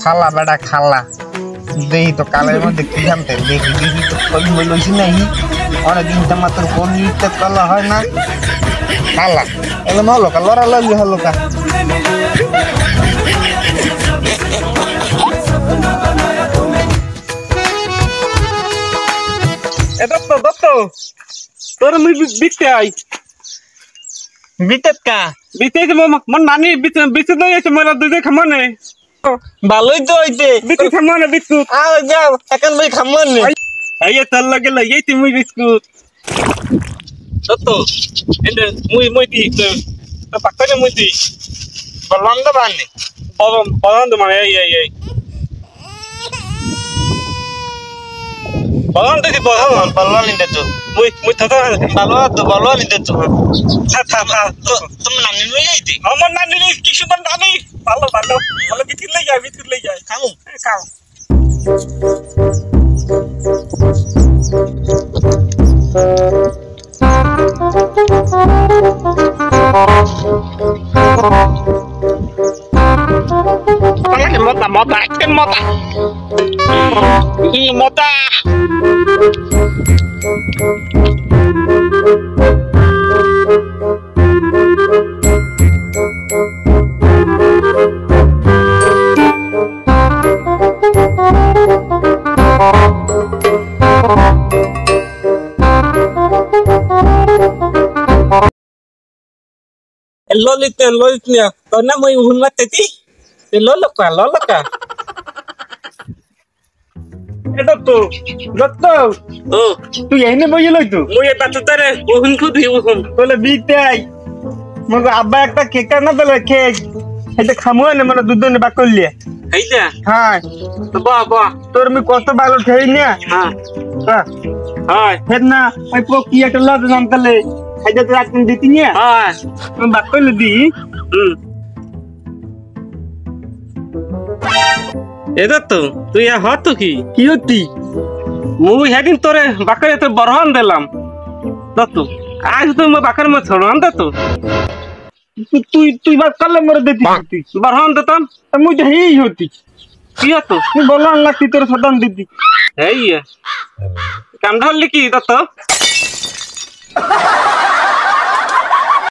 খালা বেটা খালা দেই তো কালের মধ্যে কি জানতে দেখি দেখি তো কই বলছি নাই অনেকদিন তো মাত্র কোন নিতে কলা হয় না খালা এলো হলো কা লড়া লাগি হলো কা দত্ত তোর মুই বিতে আই বিতেত কা বিতে মন নানি বিতে নই আছে মোরা দুই খামনে ভালোই তো হইতে বিতে খামনে বিস্কুট আও যাও এখন ভাই খামনে এই তার লাগে এই তুমি বিস্কুট দত্ত এন্ড মুই দি তো পাকনে মুই দি বললাম তো বানি বলন তো মানে এই বলন তো বললাম নিতে তো মুই থাকা ভালো নিতে তো থাকা তুমি নানি লই যাইতে আমার নানি কিছু তো নানি ভালো বিস্কুট লই যায় খাও খাও Mota. Lolitnya. Karena mau hunmat tadi. Loloka. Dotto, তুই এনে বই লই তো মই এটা তারে ওহন খুদ ওহন বলে বিটাই মগ আব্বা একটা কেকটা না বলে কেক এটা খামু না মানে দুধ নে বাকলিয়ে এইটা হ্যাঁ তো বাবা তোর মি কত ভালো ঠেই না হ্যাঁ হ্যাঁ হেড না ওই পকি একটা লাদ জানতলে এইটা তো রাত দিতি না হ্যাঁ আমি বাকলি দি এটা তো তুই হত কি হতি মুই হেদিন তোরে বাকারে তো বরহন দিলাম দত্ত আজ তো মো বাকার মো ছড়ান দত্ত তুই বাত করলে মরে দিতি বরহন দিতাম মুই তো হেই হতি কি হতো তুই বলন লাগতি তোর সদন দিতি এই কাম ঢললি কি দত্ত